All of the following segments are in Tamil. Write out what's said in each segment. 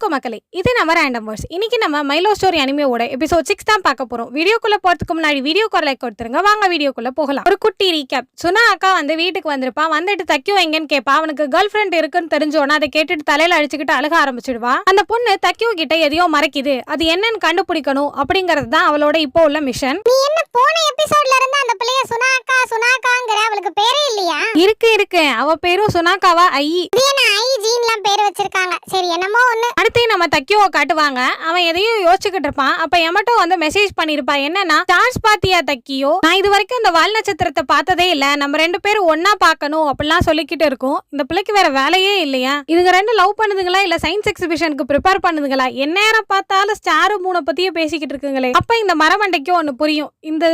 வணக்கம் மக்களே, இது நம்ம ரேண்டம் வேர்ட்ஸ். இன்னைக்கு நம்ம மைலோ ஸ்டோரி அனிமேவோட எபிசோட் 6 தான் பார்க்க போறோம். வீடியோக்குள்ள போறதுக்கு முன்னாடி வீடியோக்கு லைக் கொடுத்துருங்க. வாங்க வீடியோக்குள்ள போகலாம். ஒரு குட்டி ரீகேப். சுனா அக்கா வந்து வீட்டுக்கு வந்திருப்பா. வந்துட்டு தக்கியோ எங்கன்னு கேட்பா. அவனுக்கு கேர்ள் ஃப்ரெண்ட் இருக்குன்னு தெரிஞ்சோன்னா அதை கேட்டுட்டு தலையில அடிச்சுக்கிட்டு அழுக ஆரம்பிச்சிடுவா. அந்த பொண்ணு தக்கியோ கிட்ட எதையோ மறைக்குது, அது என்னன்னு கண்டுபிடிக்கணும் அப்படிங்கறது தான் அவளோட இப்போ உள்ள மிஷன். நீ என்ன போன எபிசோட்ல இருந்து அந்த பிள்ளைய சுனாக்காங்கற அவளுக்கு பேரே இல்லையா? இருக்கு அவ பேரும் சுனாக்காவா ஐ. இது என்ன ஐ ஜீன்லாம் பேர் வச்சிருக்காங்க. சரி என்னமோ ஒண்ணு. அடுத்து நம்ம தக்கியோவை காட்டுவாங்க. அவன் எதையும் யோசிச்சுக்கிட்டு இருப்பான். அப்ப எமட்டோ வந்து மெசேஜ் பண்ணிருப்பா. என்னன்னா, ஸ்டார்ஸ் பாத்தியா தக்கியோ, நான் இது வரைக்கும் இந்த வால் நட்சத்திரத்தை பார்த்ததே இல்ல, நம்ம ரெண்டு பேரும் ஒன்னா பாக்கணும் அப்படிலாம் சொல்லிக்கிட்டு இருக்கும். இந்த பிள்ளைக்கு வேற வேலையே இல்லையா? இதுங்க ரெண்டு லவ் பண்ணுதுங்களா இல்ல சயின்ஸ் எக்ஸிபிஷனுக்கு ப்ரிப்பேர் பண்ணுதுங்களா? எந்நேரம் பார்த்தாலும் ஸ்டார் மூணை பத்தியே பேசிக்கிட்டு இருக்குங்களே. அப்ப இந்த மரமண்டைக்கு ஒண்ணு புரியும். இந்த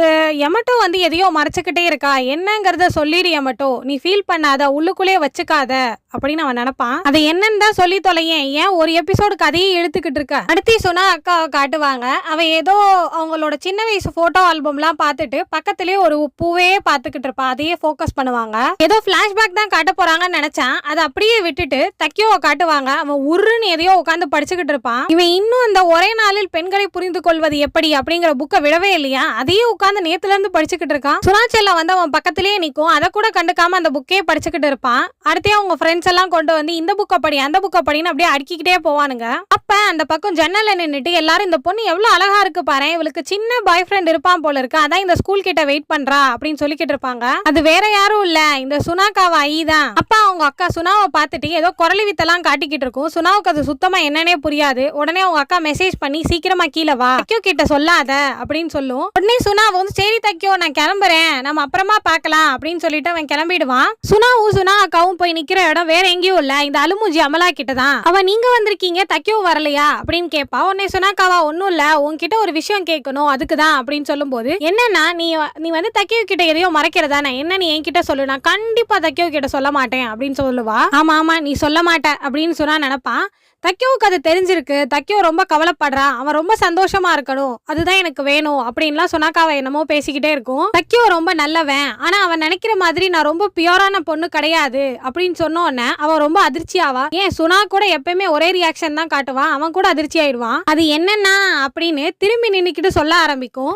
எமட்டோ வந்து எதையோ மறைச்சுக்கிட்டே இருக்கா, என்னங்கறத சொல்லிடு எமட்டோ, நீ ஃபீல் பண்ணாத, உள்ளுக்குள்ளே வச்சுக்காத அப்படின்னு அவன் நினைப்பான். அதை என்னன்னு தான் சொல்லி தொலையேன், ஏன் ஒரு எபிசோடு கதையை இழுத்துக்கிட்டு இருக்க. அடுத்து சுனா அக்காவை காட்டுவாங்க. அவ ஏதோ அவங்களோட சின்ன வயசு போட்டோ ஆல்பம்லாம் பார்த்துட்டு பக்கத்திலேயே ஒரு பூவே பார்த்துக்கிட்டு இருப்பா. அதையே ஃபோக்கஸ் பண்ணுவாங்க. ஏதோ பிளாஷ்பேக் தான் காட்ட போறாங்கன்னு நினைச்சான். அதை அப்படியே விட்டுட்டு தக்கியோவை காட்டுவாங்க. அவன் உருன்னு எதையோ உட்காந்து படிச்சுக்கிட்டு இருப்பான். இவன் இன்னும் இந்த ஒரே நாளில் பெண்களை புரிந்து கொள்வது எப்படி அப்படிங்கிற புக்கை விடவே இல்லையா, அதையே உட்காந்து நேத்துல இருந்து படிச்சுக்கிட்டு இருக்கான். சுனாச்செல்ல வந்து அவன் பக்கத்திலேயே நிற்கும். அதை கூட கண்டுக்காம அந்த புக்கே படிச்சுக்கிட்டு இருப்பான். அடுத்தே அவங்க ஃப்ரெண்ட்ஸ் எல்லாம் கொண்டு வந்து இந்த புக்கை படி அந்த புக்கை படின்னு அப்படியே அடிக்கிட்டே போவானுங்க. அப்ப அந்த பக்கம் ஜன்னல்ல நின்னுட்டு எல்லாரும் இந்த பொண்ணு எவ்வளவு அழகா இருக்கு பாரு, இவளுக்கு சின்ன பாய் ஃப்ரெண்ட் இருப்பான் போல இருக்கு, அதான் இந்த ஸ்கூல் கிட்ட வெயிட் பண்றா அப்படின்னு சொல்லிக்கிட்டு இருப்பாங்க. அது வேற யாரும் இல்ல, இந்த சுனாக்காவா ஐ தான். அப்ப அவங்க அக்கா சுனாவை பார்த்துட்டு ஏதோ குரலி வித்தெல்லாம் காட்டிக்கிட்டு இருக்கும். சுனாவுக்கு அது சுத்தமா என்னன்னே புரியாது. உடனே அவங்க அக்கா மெசேஜ் பண்ணி சீக்கிரமா கீழே வா, தக்கியோ கிட்ட சொல்லாத அப்படின்னு சொல்லும். உடனே சுனாவை வந்து சரி தக்கியோ நான் கிளம்புறேன், நம்ம அப்புறமா பார்க்கலாம் அப்படின்னு சொல்லிட்டு அவன் கிளம்பிடுவான். சுனாவும் சுனா அக்காவும் போய் நிக்கிற இடம் வேற எங்கேயும் இல்ல, இந்த அலுமூஜி அமலா கிட்ட தான். அவன் நீங்க வந்திருக்கீங்க தக்கியோ வரலையா அப்படின்னு கேட்பா. உடனே சுனாக்காவா ஒன்னும் இல்ல, உன்கிட்ட ஒரு விஷயம் கேட்கணும் அதுக்குதான் அப்படின்னு சொல்லும் போது, என்னன்னா நீ வந்து தக்கியோ கிட்ட எதையோ மறைக்கிறதானே, என்ன நீ என்கிட்ட சொல்லு, நான் கண்டிப்பா தக்கியோ கிட்ட சொல்ல மாட்டேன் அப்படின்னு சொல்லுவா. ஆமா நீ சொல்ல மாட்ட அப்படின்னு சொன்னா நினைப்பான். தக்கியோவுக்கு அது தெரிஞ்சிருக்கு. தக்கியோ ரொம்ப கவலைப்படுறான், அவன் ரொம்ப சந்தோஷமா இருக்கணும், அதுதான் எனக்கு வேணும் அப்படின்லாம் சுனாக்காவை என்னமோ பேசிக்கிட்டே இருக்கும். தக்கியோ ரொம்ப நல்லவன், ஆனா அவன் நினைக்கிற மாதிரி நான் ரொம்ப பியூரான பொண்ணு கிடையாது அப்படின்னு சொன்னோன்னே அவன் ரொம்ப அதிர்ச்சி ஆவா. ஏன் சுனா கூட எப்பயுமே ஒரே ரியாக்ஷன் தான் காட்டுவான், அவன் கூட அதிர்ச்சி ஆயிடுவான். அது என்னன்னா அப்படின்னு திரும்பி நின்னுக்கிட்டு சொல்ல ஆரம்பிக்கும்.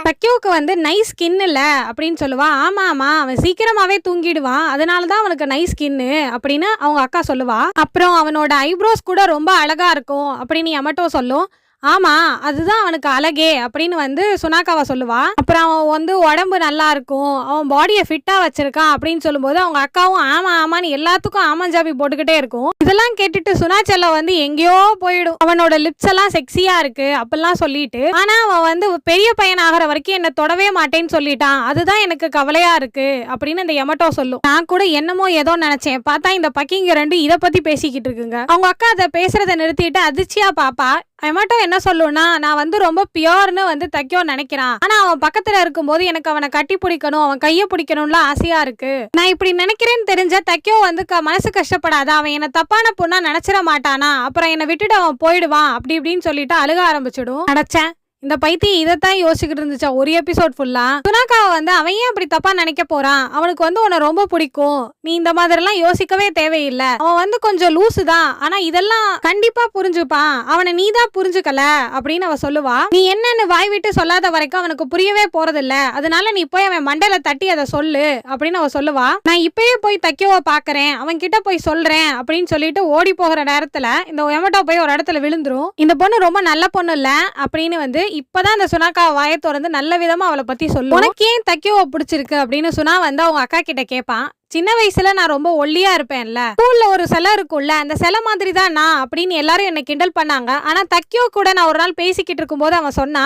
தக்கியோவுக்கு வந்து நைஸ் ஸ்கின் இல்ல அப்படின்னு சொல்லுவா. ஆமா அவன் சீக்கிரமாவே தூங்கிடுவான், அதனாலதான் அவனுக்கு நைஸ் ஸ்கின்னு அப்படின்னு அவங்க அக்கா சொல்லுவா. அப்புறம் அவனோட ஐப்ரோஸ் கூட ரொம்ப அழகா இருக்கும் அப்படின்னு எமட்டோ சொல்லும். ஆமா அதுதான் அவனுக்கு அழகே அப்படின்னு வந்து சுனாக்காவா சொல்லுவா. அப்புறம் அவன் வந்து உடம்பு நல்லா இருக்கும், அவன் பாடியை ஃபிட்டா வச்சிருக்கான் அப்படின்னு சொல்லும்போது அவங்க அக்காவும் ஆமான்னு எல்லாத்துக்கும் ஆமாஞ்சாபி போட்டுக்கிட்டே இருக்கும். இதெல்லாம் கேட்டுட்டு சுனாச்செல்ல வந்து எங்கேயோ போயிடும். அவனோட லிப்ஸ் எல்லாம் செக்ஸியா இருக்கு அப்படிலாம் சொல்லிட்டு, ஆனா அவன் வந்து பெரிய பையன் ஆகிற வரைக்கும் என்ன தொடவே மாட்டேன்னு சொல்லிட்டான், அதுதான் எனக்கு கவலையா இருக்கு அப்படின்னு இந்த எமட்டோ சொல்லும். நான் கூட என்னமோ ஏதோ நினைச்சேன், பார்த்தா இந்த பக்கிங்க ரெண்டு இதை பத்தி பேசிக்கிட்டு இருக்குங்க. அவங்க அக்கா அதை பேசுறதை நிறுத்திட்டு அதிர்ச்சியா பாப்பா. எமட்டோ என்ன சொல்லுன்னா, நான் வந்து ரொம்ப பியோர்னு வந்து தக்கியோ நினைக்கிறான், ஆனா அவன் பக்கத்துல இருக்கும்போது எனக்கு அவனை கட்டி பிடிக்கணும், அவன் கையை பிடிக்கணும்ல ஆசையா இருக்கு. நான் இப்படி நினைக்கிறேன்னு தெரிஞ்ச தக்கியோ வந்து மனசு கஷ்டப்படாத, அவன் என்ன தப்பான பொண்ணா நினைச்சிட மாட்டானா, அப்புறம் என்னை விட்டுட்டு அவன் போயிடுவான் அப்படி இப்படின்னு சொல்லிட்டு அழுக ஆரம்பிச்சிடும். அடைச்சேன் இந்த பைத்தியம் இதைத்தான் யோசிச்சுக்கிட்டு இருந்துச்சா ஒரு எபிசோட் ஃபுல்லா. சுனாக்காவை வந்து அவன் ஏன் அப்படி தப்பா நினைக்க போறான், அவனுக்கு வந்து உன்னை ரொம்ப பிடிக்கும், நீ இந்த மாதிரி எல்லாம் யோசிக்கவே தேவையில்லை, அவன் வந்து கொஞ்சம் லூசு தான், ஆனா இதெல்லாம் கண்டிப்பா புரிஞ்சுப்பான், அவனை நீ தான் புரிஞ்சுக்கல அப்படின்னு அவ சொல்லுவா. நீ என்னன்னு வாய் விட்டு சொல்லாத வரைக்கும் அவனுக்கு புரியவே போறதில்ல, அதனால நீ போய் அவன் மண்டையில தட்டி அதை சொல்லு அப்படின்னு அவ சொல்லுவா. நான் இப்பயே போய் தக்கியோவை பாக்குறேன், அவன் கிட்ட போய் சொல்றேன் அப்படின்னு சொல்லிட்டு ஓடி போகிற நேரத்துல இந்த எமட்டோ போய் ஒரு இடத்துல விழுந்துரும். இந்த பொண்ணு ரொம்ப நல்ல பொண்ணு இல்ல அப்படின்னு வந்து இப்பதான் அந்த சுனாக்கா வாயை திறந்து நல்ல விதமா அவளை பத்தி சொல்லும். உனக்கு ஏன் தக்கியோவை பிடிச்சிருக்கு அப்படின்னு சுனா வந்து அவங்க அக்கா கிட்ட கேட்பான். சின்ன வயசுல நான் ரொம்ப ஒல்லியா இருப்பேன்ல, ஸ்கூல்ல ஒரு சிலை இருக்கும்ல, அந்த சிலை மாதிரி தான் நான் அப்படின்னு எல்லாரும் என்னை கிண்டல் பண்ணாங்க. ஆனா தக்கியோ கூட நான் ஒரு நாள் பேசிக்கிட்டு இருக்கும்போது அவன் சொன்னா,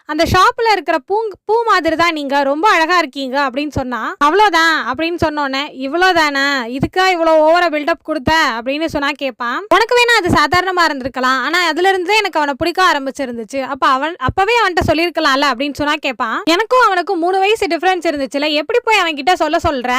அந்த ஷாப்ல இருக்கிற பூ மாதிரி தான் நீங்க, ரொம்ப அழகா இருக்கீங்க அப்படின்னு சொன்னா. அவ்வளோதான் அப்படின்னு சொன்னோன்னே, இவ்வளோதானே, இதுக்கா இவ்வளோ ஓவரா பில்டப் கொடுத்த அப்படின்னு சொன்னா கேட்பான். உனக்கு வேணா அது சாதாரணமா இருந்திருக்கலாம், ஆனா அதுல இருந்தே எனக்கு அவனை பிடிக்க ஆரம்பிச்சிருந்துச்சு, அப்பவே அவன்கிட்ட சொல்லியிருக்கலாம்ல அப்படின்னு சொன்னா கேட்பான். எனக்கும் அவனுக்கும் 3 வயசு டிஃபரன்ஸ் இருந்துச்சுல, எப்படி போய் அவன் கிட்ட சொல்ற,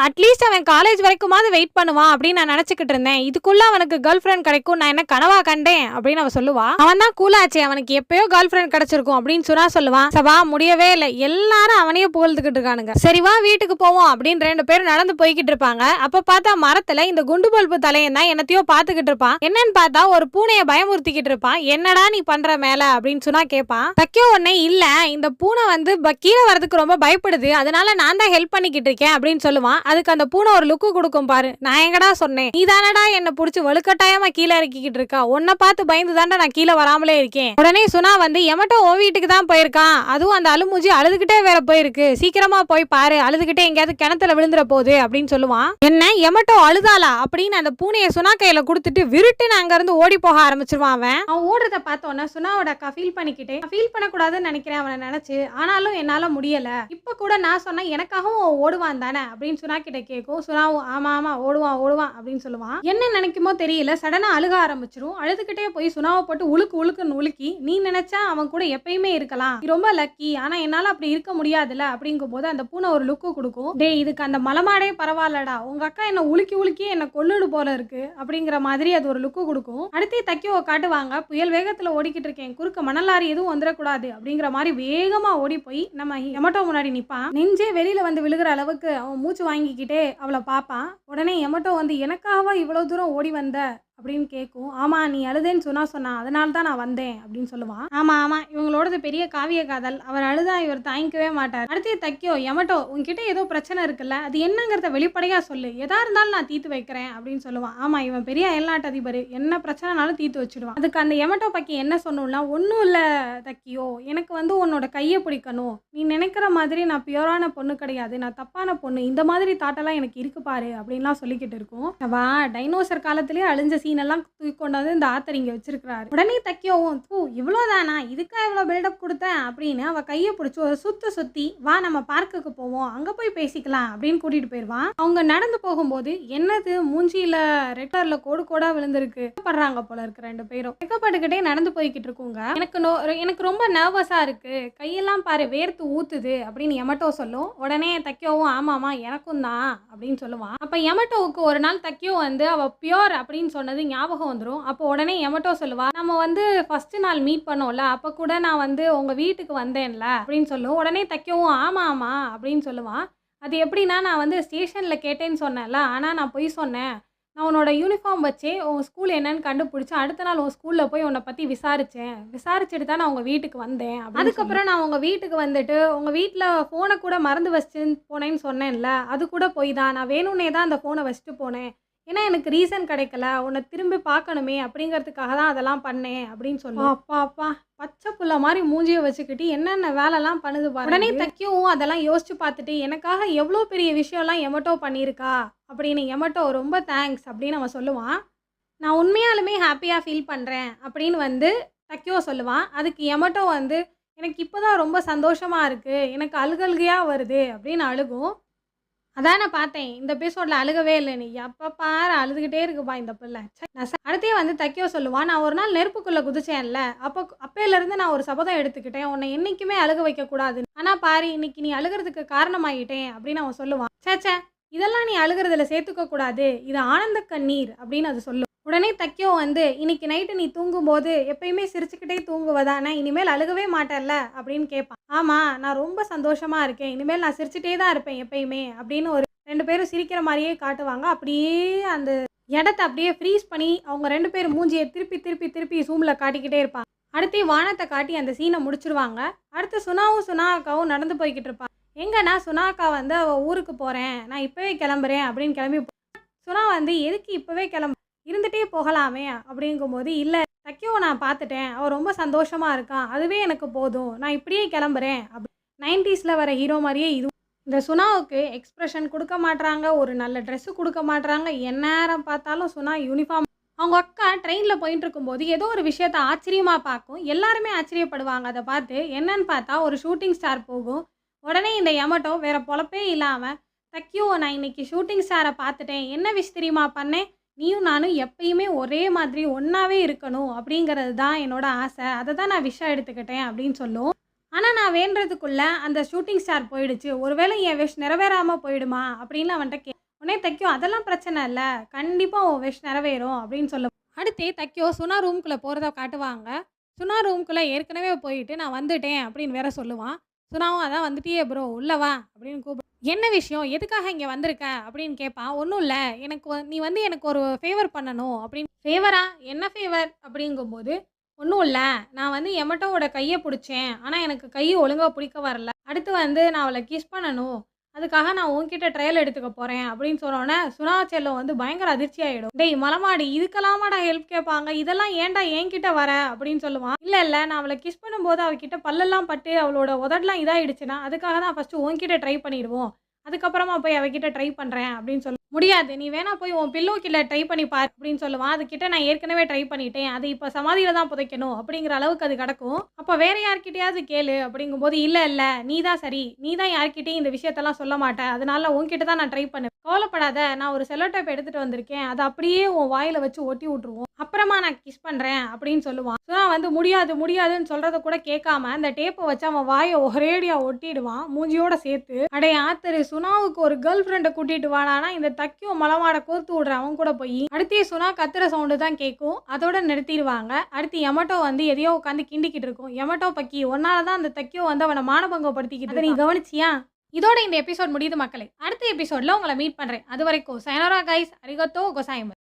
அட்லீஸ்ட் அவன் காலேஜ் வரைக்குமாவது வெயிட் பண்ணுவான் அப்படின்னு நான் நினைச்சுக்கிட்டு இருந்தேன். இதுக்குள்ள அவனுக்கு கேர்ள் ஃப்ரெண்ட் கிடைக்கும் நான் என்ன கனவா கண்டேன் அப்படின்னு அவன் சொல்லுவா. அவன் தான் கூலாச்சே, அவனுக்கு எப்பயோ கேர்ள் ஃப்ரெண்ட் கிடைச்சிருக்கும் அப்படின்னு சுனா சொல்லுவான். சபா முடியவே இல்லை, எல்லாரும் அவனையே புகழ்ந்துகிட்டு இருக்கானுங்க. சரி வா வீட்டுக்கு போவோம் அப்படின்னு 2 பேரும் நடந்து போய்கிட்டு இருப்பாங்க. அப்ப பார்த்தா மரத்துல இந்த குண்டு பல்பு தலையன் தான் என்னத்தையோ பாத்துக்கிட்டு இருப்பான். என்னன்னு பார்த்தா ஒரு பூனையை பயமுறுத்திக்கிட்டு இருப்பான். என்னடா நீ பண்ற மேல அப்படின்னு சுனா கேட்பான். தக்கியோ உடனே இல்ல, இந்த பூனை வந்து கீழே வரதுக்கு ரொம்ப பயப்படுது, அதனால நான் தான் ஹெல்ப் பண்ணிக்கிட்டு இருக்கேன் அப்படின்னு சொல்லுவான். அதுக்கு அந்த பூனை ஒரு லுக்கு கொடுக்கும் பாரு. நான் எங்கடா சொன்னேன், நீ தானடா என்ன புடிச்சு வலுக்கட்டாயமா கீழே இறக்கிக்கிட்டு இருக்கா, உன்னை பார்த்து பயந்து தாண்டா நான் கீழே வராமலே இருக்கேன். உடனே சுனா வந்து எமட்டோ உன் வீட்டுக்கு தான் போயிருக்கான், அதுவும் அந்த அழுமூஞ்சி அழுதுகிட்டே வேற போயிருக்கு, சீக்கிரமா போய் பாரு, அழுதுகிட்டே எங்கேயாவது கிணத்துல விழுந்துற போகுது அப்படின்னு சொல்லுவான். என்ன எமட்டோ அழுதாளா அப்படின்னு அந்த பூனையை சுனா கையில கொடுத்துட்டு விருட்டுன்னு அங்க இருந்து ஓடி போக ஆரம்பிச்சிருவான். அவன் ஓடுறத பார்த்தோன்னா சுனாவோட அக்கா ஃபீல் பண்ணக்கூடாதுன்னு நினைக்கிறேன் அவனை நினைச்சு. ஆனாலும் என்னால முடியல, இப்ப கூட நான் சொன்னா எனக்காகவும் ஓடுவான் தானே அப்படின்னு சுனா கிட்ட கேட்கும். சுனாவும் ஆமா ஆமா ஓடுவான் அப்படின்னு சொல்லுவான். என்ன நினைக்குமோ தெரியல, சடனா அழுக ஆரம்பிச்சிரும். அழுதுகிட்டே போய் சுனாவை போட்டு உழுக்குன்னு உலுக்கி, நீ நினைச்சா அவன் கூட எப்பயுமே இருக்கலாம், நீ ரொம்ப லக்கி, ஆனா என்னால அப்படி இருக்க முடியாதுல்ல அப்படிங்கும் போது அந்த பூனை ஒரு லுக்கு கொடுக்கும். டே இதுக்கு அந்த மலமாடே பரவாயில்லடா, உங்க அக்கா என்ன உலுக்கி என்ன கொல்லுடு போல இருக்கு அப்படிங்கிற மாதிரி அது ஒரு லுக்கு கொடுக்கும். அடுத்து தக்கியோ காட்டுவாங்க. புயல் வேகத்துல ஓடிக்கிட்டு இருக்கேன், குறுக்க மணலாரி எதுவும் வந்துடக்கூடாது அப்படிங்கிற மாதிரி வேகமா ஓடி போய் நம்ம எமட்டோ முன்னாடி நிப்பான். நெஞ்சே வெளியில வந்து விழுகிற அளவுக்கு அவன் மூச்சு வாங்கிக்கிட்டே அவளை பார்ப்பான். உடனே எமட்டோ வந்து எனக்காக இவ்வளவு தூரம் ஓடி வந்த அப்படின்னு கேட்கும். ஆமா நீ அழுதேன்னு சொன்னா அதனால தான் நான் வந்தேன் அப்படின்னு சொல்லுவான். ஆமா இவங்களோடது பெரிய காவிய காதல், அவர் அழுதா இவர் தாங்கிக்கவே மாட்டார். அடுத்து தக்கியோ எமட்டோ உன்கிட்ட ஏதோ பிரச்சனை இருக்குல்ல, அது என்னங்கிறத வெளிப்படையா சொல்லு, எதா இருந்தாலும் நான் தீர்த்து வைக்கிறேன் அப்படின்னு சொல்லுவான். ஆமா இவன் பெரிய அயல்நாட்டு அதிபர், என்ன பிரச்சனைனாலும் தீர்த்து வச்சிடுவான். அதுக்கு அந்த எமட்டோ பக்கி என்ன சொன்னா, ஒன்றும் இல்லை தக்கியோ, எனக்கு வந்து உன்னோட கையை பிடிக்கணும், நீ நினைக்கிற மாதிரி நான் பியூரான பொண்ணு கிடையாது, நான் தப்பான பொண்ணு, இந்த மாதிரி தாட்டெல்லாம் எனக்கு இருக்கு பாரு அப்படின்லாம் சொல்லிக்கிட்டு இருக்கும். வா டைனோசர் காலத்திலேயே அழிஞ்ச சீனெல்லாம் தூக்கி கொண்டாந்து இந்த ஆத்தர் இங்க வச்சிருக்காரு. உடனே தக்கியோவும் இவ்வளவுதானா, இதுக்கா இவ்வளவு பில்டப் கொடுத்தேன் அப்படின்னு அவ கையை பிடிச்சி ஒரு சுத்தி வா நம்ம பார்க்குக்கு போவோம், அங்க போய் பேசிக்கலாம் அப்படின்னு கூட்டிட்டு போயிருவான். அவங்க நடந்து போகும்போது என்னது மூஞ்சியில ரெட் கலர்ல கோடா விழுந்திருக்கு படுறாங்க போல இருக்கு. 2 பேரும் வெக்கப்பட்டுக்கிட்டே நடந்து போய்கிட்டு இருக்குங்க. எனக்கு ரொம்ப நர்வஸா இருக்கு, கையெல்லாம் பாரு வேர்த்து ஊத்துது அப்படின்னு எமட்டோ சொல்லும். உடனே தக்கியோவும் ஆமாமா எனக்கும் தான் அப்படின்னு சொல்லுவான். அப்ப எமட்டோவுக்கு ஒரு நாள் தக்கியோ வந்து அவ பியோர் அப்படின்னு சொன்னது ஞாபகம் வந்துடும். அப்போ உடனே எமட்டோ சொல்லுவா, நம்ம வந்து ஃபர்ஸ்ட் நாள் மீட் பண்ணோம்ல, அப்ப கூட நான் வந்து உங்க வீட்டுக்கு வந்தேன்ல அப்படின்னு சொல்லுவோம். உடனே தக்கியவும் ஆமா அப்படின்னு சொல்லுவான். அது எப்படின்னா, நான் வந்து ஸ்டேஷன்ல கேட்டேன்னு சொன்னேன்ல, ஆனா நான் பொய் சொன்னேன், நான் உன்னோட யூனிஃபார்ம் வச்சே உன் ஸ்கூல் என்னன்னு கண்டுபிடிச்சேன், அடுத்த நாள் உன் ஸ்கூல்ல போய் உன்னை பத்தி விசாரிச்சுட்டு தான் நான் உங்க வீட்டுக்கு வந்தேன். அதுக்கப்புறம் நான் உங்க வீட்டுக்கு வந்துட்டு உங்க வீட்டுல போனை கூட மறந்து வச்சுன்னு போனேன்னு சொன்னேன்ல, அது கூட போய் தான், நான் வேணும்னே தான் அந்த போனை வச்சுட்டு போனேன், ஏன்னா எனக்கு ரீசன் கிடைக்கல, உன்னை திரும்பி பார்க்கணுமே அப்படிங்கிறதுக்காக தான் அதெல்லாம் பண்ணேன் அப்படின்னு சொல்லுவோம். அப்பா பச்சை புள்ள மாதிரி மூஞ்சியை வச்சுக்கிட்டு என்னென்ன வேலைலாம் பண்ணுது பாரு. உடனே தக்கியும் அதெல்லாம் யோசிச்சு பார்த்துட்டு எனக்காக எவ்வளோ பெரிய விஷயம்லாம் எமட்டோ பண்ணியிருக்கா அப்படின்னு, எமட்டோ ரொம்ப தேங்க்ஸ் அப்படின்னு அவன் சொல்லுவான். நான் உண்மையாலுமே ஹாப்பியாக ஃபீல் பண்ணுறேன் அப்படின்னு வந்து தக்கியோ சொல்லுவான். அதுக்கு எமட்டோ வந்து எனக்கு இப்போ தான் ரொம்ப சந்தோஷமாக இருக்குது, எனக்கு அழுகழுகையாக வருது அப்படின்னு அழுகும். அதான் நான் பார்த்தேன் இந்த எபிசோட்ல அழுகவே இல்லை, நீ எப்போ பாரு அழுதுகிட்டே இருக்குப்பா இந்த பிள்ளை. அடுத்தே வந்து தக்கியோ சொல்லுவான், நான் ஒரு நாள் நெருப்புக்குள்ளே குதிச்சேன்ல, அப்பையிலேருந்து நான் ஒரு சபதம் எடுத்துக்கிட்டேன், உன்னை என்றைக்குமே அழுக வைக்கக்கூடாது, ஆனால் பாரு இன்னைக்கு நீ அழுகிறதுக்கு காரணமாகிட்டேன் அப்படின்னு அவன் சொல்லுவான். சேச்சே இதெல்லாம் நீ அழுகிறதுல சேர்த்துக்க கூடாது, இது ஆனந்த கண்ணீர் அப்படின்னு அது சொல்லும். உடனே தக்கியோ வந்து இன்னைக்கு நைட்டு நீ தூங்கும்போது எப்பயுமே சிரிச்சுக்கிட்டே தூங்குவதானே, இனிமேல் அழுகவே மாட்டேல்ல அப்படின்னு கேட்பான். ஆமா நான் ரொம்ப சந்தோஷமா இருக்கேன், இனிமேல் நான் சிரிச்சுட்டே தான் இருப்பேன் எப்பயுமே அப்படின்னு ஒரு 2 பேரும் சிரிக்கிற மாதிரியே காட்டுவாங்க. அப்படியே அந்த இடத்த அப்படியே ஃப்ரீஸ் பண்ணி அவங்க 2 பேரும் மூஞ்சியை திருப்பி சூம்ல காட்டிக்கிட்டே இருப்பாங்க. அடுத்து வானத்தை காட்டி அந்த சீனை முடிச்சிருவாங்க. அடுத்து சுனாவும் சுனா அக்காவும் நடந்து போய்கிட்டு இருப்பாங்க. எங்கன்னா சுனா அக்கா வந்து அவள் ஊருக்கு போகிறேன், நான் இப்போவே கிளம்புறேன் அப்படின்னு கிளம்பி சுனா வந்து எதுக்கு இப்போவே இருந்துகிட்டே போகலாமே அப்படிங்கும்போது, இல்லை தக்கியோ நான் பார்த்துட்டேன், அவள் ரொம்ப சந்தோஷமாக இருக்கான், அதுவே எனக்கு போதும், நான் இப்படியே கிளம்புறேன் அப்படி 90ஸ்ல வர ஹீரோ மாதிரியே இது. இந்த சுனாவுக்கு எக்ஸ்ப்ரெஷன் கொடுக்க மாட்றாங்க, ஒரு நல்ல ட்ரெஸ்ஸு கொடுக்க மாட்றாங்க, எந்நேரம் பார்த்தாலும் சுனா யூனிஃபார்ம். அவங்க அக்கா ட்ரெயினில் போயிட்டு இருக்கும்போது ஏதோ ஒரு விஷயத்த ஆச்சரியமாக பார்க்கும், எல்லாருமே ஆச்சரியப்படுவாங்க அதை பார்த்து. என்னன்னு பார்த்தா ஒரு ஷூட்டிங் ஸ்டார் போகும். உடனே இந்த எமட்டோ வேற பொழப்பே இல்லாமல், தக்கியோ நான் இன்னைக்கு ஷூட்டிங் ஸ்டாரை பார்த்துட்டேன், என்ன விஷயம் தெரியுமா பண்ணேன், நீயும் நானும் எப்பயுமே ஒரே மாதிரி ஒன்றாவே இருக்கணும் அப்படிங்கிறது தான் என்னோட ஆசை, அதை தான் நான் விஷயம் எடுத்துக்கிட்டேன் அப்படின்னு சொல்லும். ஆனால் நான் வேண்டுறதுக்குள்ளே அந்த ஷூட்டிங் ஸ்டார் போயிடுச்சு, ஒருவேளை என் விஷ் நிறைவேறாமல் போயிடுமா அப்படின்னு அவன்கிட்ட உடனே தைக்கோ அதெல்லாம் பிரச்சனை இல்ல. கண்டிப்பா உன் விஷ் நிறைவேறும் அப்படின்னு சொல்லும். அடுத்து தைக்கோ சுனா ரூம்குள்ள போறத காட்டுவாங்க. சுனா ரூம்குள்ள ஏற்கனவே போயிட்டு நான் வந்துட்டேன் அப்படின்னு வேற சொல்லுவான். சுனாவும் அதான் வந்துட்டியே ப்ரோ உள்ள வா அப்படின்னு என்ன விஷயம்? எதுக்காக இங்க வந்திருக்க? அப்படின்னு கேட்பான். ஒண்ணும் இல்ல. நீ வந்து எனக்கு ஒரு ஃபேவர் பண்ணணும் அப்படின்னு. ஃபேவரா? என்ன ஃபேவர்? அப்படிங்கும்போது, ஒண்ணும் இல்ல. நான் வந்து எமட்டோவோட கைய புடிச்சேன். ஆனா எனக்கு கை ஒழுங்கா புடிக்க வரல. அடுத்து வந்து நான் அவள கிஸ் பண்ணணும். அதுக்காக நான் உன்கிட்ட ட்ரையல் எடுத்துக்க போறேன் அப்படின்னு சொன்னோனே, சுனா செல்லம் வந்து பயங்கர அதிர்ச்சி ஆயிடும். டேய் மலமாடி இதுக்கெல்லாமாடா ஹெல்ப் கேட்பாங்க? இதெல்லாம் ஏன்டா என்கிட்ட வர? அப்படின்னு சொல்லுவான். இல்ல நான் அவள கிஸ் பண்ணும்போது அவகிட்ட பல்லெல்லாம் பட்டு அவளோட உதடுலாம் இதாயிடுச்சுன்னா, அதுக்காக தான் ஃபர்ஸ்ட்டு உன்கிட்ட ட்ரை பண்ணிடுவோம். அதுக்கப்புறமா போய் அவகிட்ட ட்ரை பண்றேன் அப்படின்னு முடியாது. நீ வேணா போய் உன் பில்லோ கிட்ட ட்ரை பண்ணி பாரு அப்படின்னு சொல்லுவான். அதுகிட்ட நான் ஏற்கனவே ட்ரை பண்ணிட்டேன். அது இப்ப சமாதியில தான் புதைக்கணும் அப்படிங்கிற அளவுக்கு அது கிடக்கும். அப்ப வேற யார்கிட்டயாவது கேளு அப்படிங்கும்போது, இல்ல நீ தான் சரி. நீ தான் யார்கிட்டயும் இந்த விஷயத்தெல்லாம் சொல்ல மாட்ட. அதனால உன்கிட்ட தான் நான் ட்ரை பண்ணுவேன். கவலைப்படாத. நான் ஒரு செல்லோ டேப் எடுத்துட்டு வந்திருக்கேன். அத அப்படியே உன் வாயில வச்சு ஒட்டி விட்டுருவோம். அப்புறமா நான் கிஸ் பண்றேன் அப்படின்னு சொல்லுவான். சுனா வந்து முடியாதுன்னு சொல்றத கூட கேட்காம அந்த டேப்ப வச்சு அவன் வாய ஒரேடியா ஒட்டிடுவான். மூஞ்சியோட சேர்த்து. அடே ஆத்தரு சுனாவுக்கு ஒரு கேர்ள் ஃப்ரெண்ட கூட்டிட்டு வாடானா இந்த தக்கியும் மலமாட கோர்த்து விடுறேன் அவன் கூட போய். அடுத்தே சுனா கத்துற சவுண்டு தான் கேட்கும். அதோட நிறுத்திடுவாங்க. அடுத்து யமட்டோ வந்து எதையோ உட்காந்து கிண்டிக்கிட்டு இருக்கும். யமட்டோ பக்கி உன்னால தான் அந்த தக்கியோ வந்து அவனை மானபங்கப்படுத்திக்கிட்டு. அதை நீ கவனிச்சியா? இதோட இந்த எபிசோட் முடியுது மக்களே. அடுத்த எபிசோட்ல உங்களை மீட் பண்றேன். அது வரைக்கும் சயனோரா கைஸ். அரிகத்தோ கோசாயம.